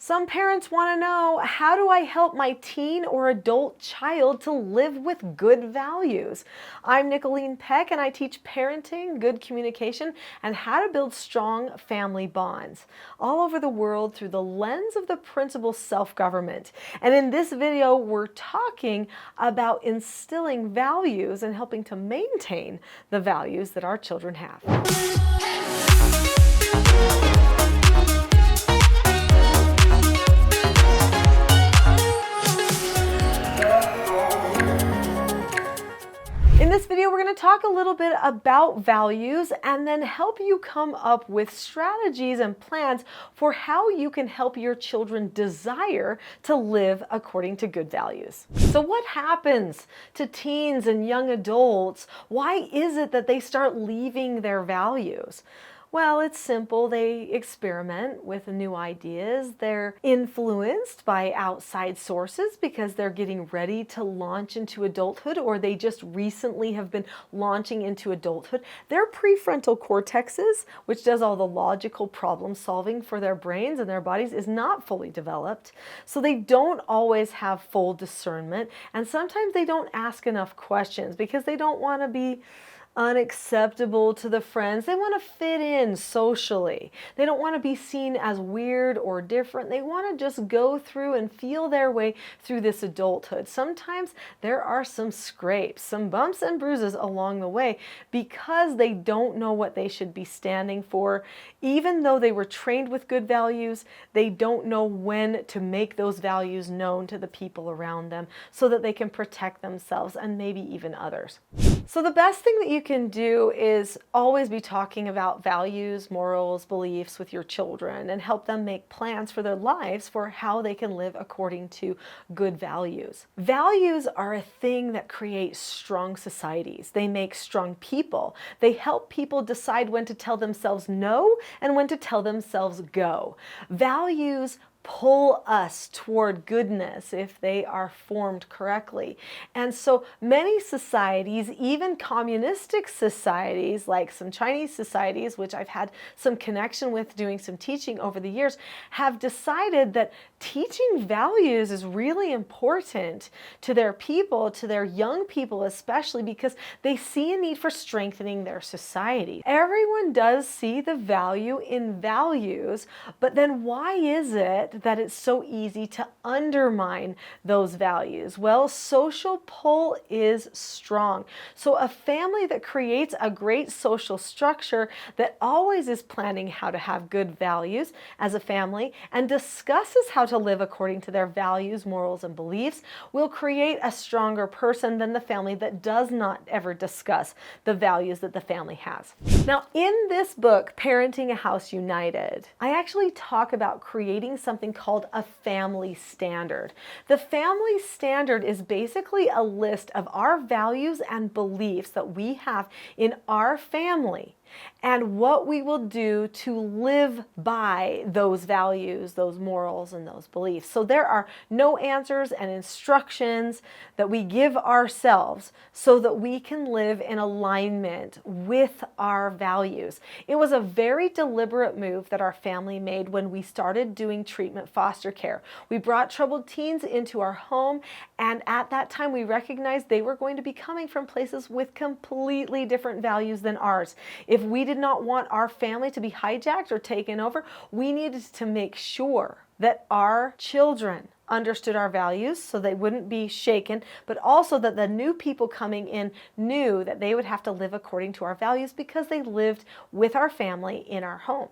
Some parents want to know, how do I help my teen or adult child to live with good values? I'm Nicholeen Peck, and I teach parenting, good communication, and how to build strong family bonds all over the world through the lens of the principle self-government. And in this video, we're talking about instilling values and helping to maintain the values that our children have. In this video, we're going to talk a little bit about values and then help you come up with strategies and plans for how you can help your children desire to live according to good values. So what happens to teens and young adults? Why is it that they start leaving their values? Well, it's simple. They experiment with new ideas. They're influenced by outside sources because they're getting ready to launch into adulthood, or they just recently have been launching into adulthood. Their prefrontal cortexes, which does all the logical problem solving for their brains and their bodies, is not fully developed. So they don't always have full discernment, and sometimes they don't ask enough questions because they don't want to be unacceptable to the friends. They want to fit in socially. They don't want to be seen as weird or different. They want to just go through and feel their way through this adulthood. Sometimes there are some scrapes, some bumps and bruises along the way because they don't know what they should be standing for. Even though they were trained with good values, they don't know when to make those values known to the people around them so that they can protect themselves and maybe even others. So the best thing that you can do is always be talking about values, morals, beliefs with your children and help them make plans for their lives for how they can live according to good values. Values are a thing that creates strong societies. They make strong people. They help people decide when to tell themselves no and when to tell themselves go. Values pull us toward goodness if they are formed correctly. And so many societies, even communistic societies like some Chinese societies, which I've had some connection with doing some teaching over the years, have decided that teaching values is really important to their people, to their young people especially, because they see a need for strengthening their society. Everyone does see the value in values, but then why is it that it's so easy to undermine those values? Well, social pull is strong. So a family that creates a great social structure that always is planning how to have good values as a family and discusses how to live according to their values, morals, and beliefs will create a stronger person than the family that does not ever discuss the values that the family has. Now, in this book, Parenting a House United, I actually talk about creating something called a family standard. The family standard is basically a list of our values and beliefs that we have in our family and what we will do to live by those values, those morals, and those beliefs. So there are no answers and instructions that we give ourselves so that we can live in alignment with our values. It was a very deliberate move that our family made when we started doing treatment foster care. We brought troubled teens into our home, and at that time we recognized they were going to be coming from places with completely different values than ours. If we did not want our family to be hijacked or taken over, we needed to make sure that our children understood our values so they wouldn't be shaken, but also that the new people coming in knew that they would have to live according to our values because they lived with our family in our home.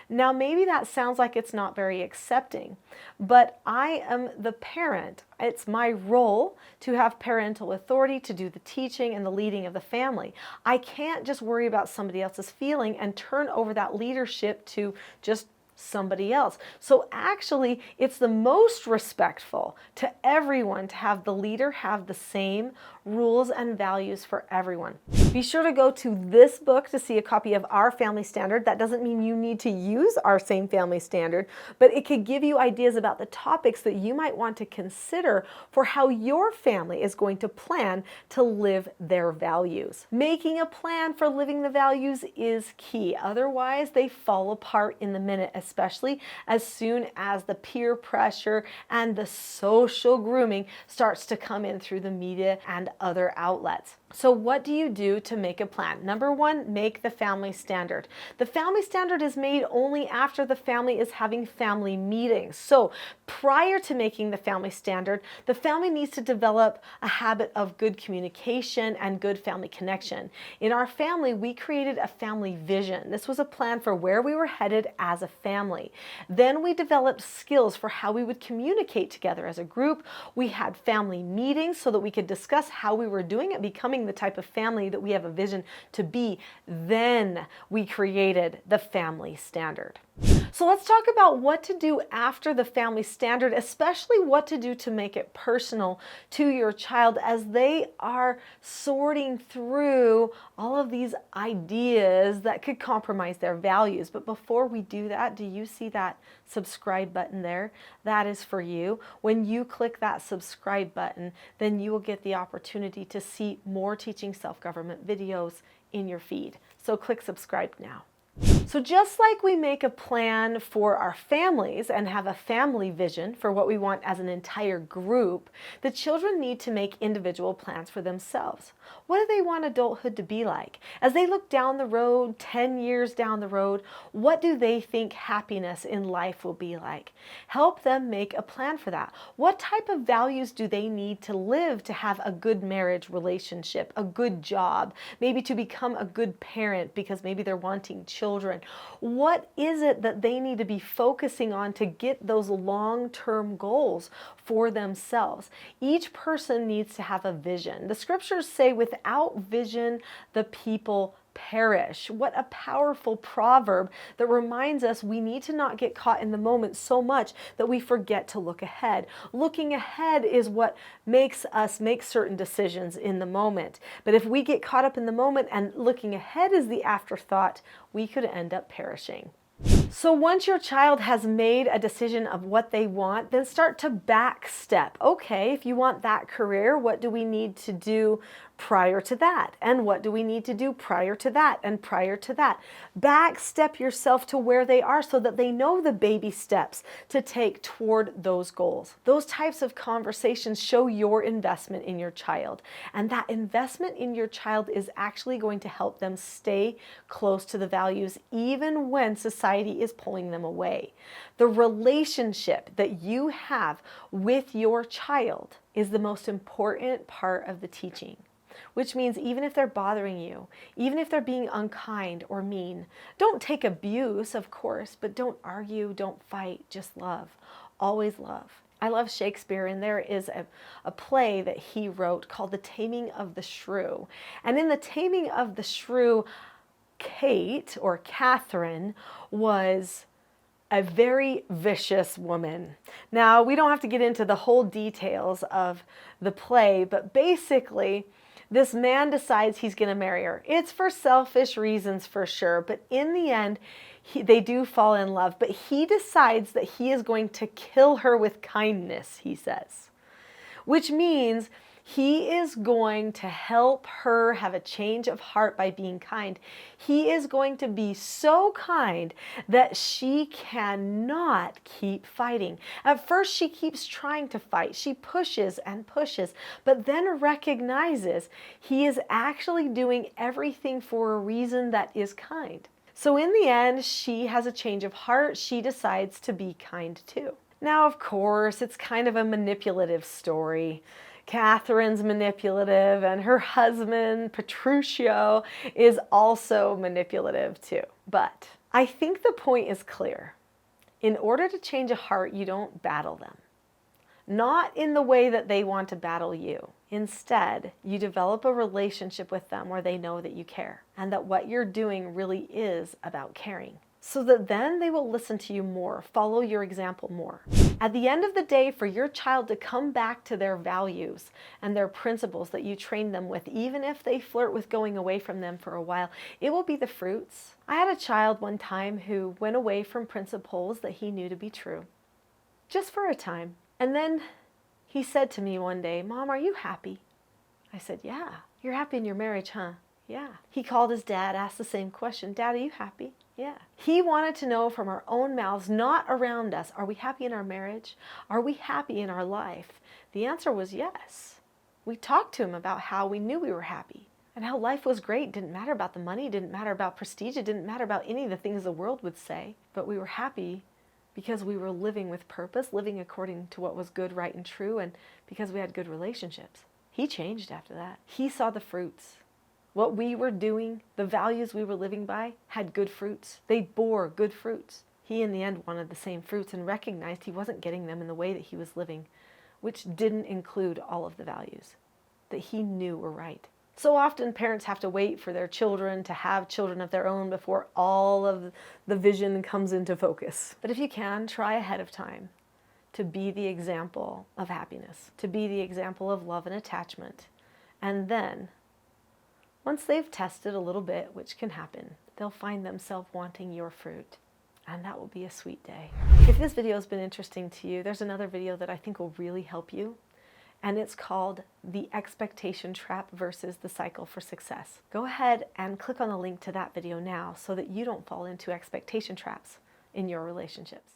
Now, maybe that sounds like it's not very accepting, but I am the parent. It's my role to have parental authority to do the teaching and the leading of the family. I can't just worry about somebody else's feeling and turn over that leadership to just somebody else. So actually, it's the most respectful to everyone to have the leader have the same rules and values for everyone. Be sure to go to this book to see a copy of our family standard. That doesn't mean you need to use our same family standard, but it could give you ideas about the topics that you might want to consider for how your family is going to plan to live their values. Making a plan for living the values is key. Otherwise, they fall apart in the minute, especially as soon as the peer pressure and the social grooming starts to come in through the media and other outlets. So what do you do to make a plan? Number one, make the family standard. The family standard is made only after the family is having family meetings. So prior to making the family standard, the family needs to develop a habit of good communication and good family connection. In our family, we created a family vision. This was a plan for where we were headed as a family. Then we developed skills for how we would communicate together as a group. We had family meetings so that we could discuss how we were doing at becoming the type of family that we have a vision to be. Then we created the family standard. So let's talk about what to do after the family standard, especially what to do to make it personal to your child as they are sorting through all of these ideas that could compromise their values. But before we do that, do you see that subscribe button there? That is for you. When you click that subscribe button, then you will get the opportunity to see more teaching self-government videos in your feed. So click subscribe now. So just like we make a plan for our families and have a family vision for what we want as an entire group, the children need to make individual plans for themselves. What do they want adulthood to be like? As they look down the road, 10 years down the road, what do they think happiness in life will be like? Help them make a plan for that. What type of values do they need to live to have a good marriage relationship, a good job, maybe to become a good parent because maybe they're wanting children? What is it that they need to be focusing on to get those long-term goals for themselves? Each person needs to have a vision. The scriptures say, without vision, the people perish. What a powerful proverb that reminds us we need to not get caught in the moment so much that we forget to look ahead. Looking ahead is what makes us make certain decisions in the moment. But if we get caught up in the moment and looking ahead is the afterthought, we could end up perishing. So once your child has made a decision of what they want, then start to back step. Okay, if you want that career, what do we need to do prior to that? And what do we need to do prior to that and prior to that? Back step yourself to where they are so that they know the baby steps to take toward those goals. Those types of conversations show your investment in your child. And that investment in your child is actually going to help them stay close to the values even when society is pulling them away. The relationship that you have with your child is the most important part of the teaching. Which means even if they're bothering you, even if they're being unkind or mean, don't take abuse, of course, but don't argue, don't fight, just love. Always love. I love Shakespeare, and there is a play that he wrote called The Taming of the Shrew. And in The Taming of the Shrew, Kate, or Catherine, was a very vicious woman. Now, we don't have to get into the whole details of the play, but basically, this man decides he's going to marry her. It's for selfish reasons for sure, but in the end, they do fall in love. But he decides that he is going to kill her with kindness, he says. Which means he is going to help her have a change of heart by being kind. He is going to be so kind that she cannot keep fighting. At first, she keeps trying to fight. She pushes and pushes, but then recognizes he is actually doing everything for a reason that is kind. So in the end, she has a change of heart. She decides to be kind too. Now, of course, it's kind of a manipulative story. Catherine's manipulative, and her husband, Petruchio, is also manipulative too. But I think the point is clear. In order to change a heart, you don't battle them. Not in the way that they want to battle you. Instead, you develop a relationship with them where they know that you care and that what you're doing really is about caring. So that then they will listen to you more, follow your example more. At the end of the day, for your child to come back to their values and their principles that you trained them with, even if they flirt with going away from them for a while, it will be the fruits. I had a child one time who went away from principles that he knew to be true, just for a time. And then he said to me one day, "Mom, are you happy?" I said, "Yeah." "You're happy in your marriage, huh?" "Yeah." He called his dad, asked the same question, "Dad, are you happy?" "Yeah." He wanted to know from our own mouths, not around us, are we happy in our marriage? Are we happy in our life? The answer was yes. We talked to him about how we knew we were happy and how life was great. It didn't matter about the money, it didn't matter about prestige, it didn't matter about any of the things the world would say, but we were happy because we were living with purpose, living according to what was good, right, and true, and because we had good relationships. He changed after that. He saw the fruits. What we were doing, the values we were living by, had good fruits. They bore good fruits. He, in the end, wanted the same fruits and recognized he wasn't getting them in the way that he was living, which didn't include all of the values that he knew were right. So often parents have to wait for their children to have children of their own before all of the vision comes into focus. But if you can, try ahead of time to be the example of happiness, to be the example of love and attachment. And then, once they've tested a little bit, which can happen, they'll find themselves wanting your fruit. And that will be a sweet day. If this video has been interesting to you, there's another video that I think will really help you. And it's called The Expectation Trap versus the Cycle for Success. Go ahead and click on the link to that video now so that you don't fall into expectation traps in your relationships.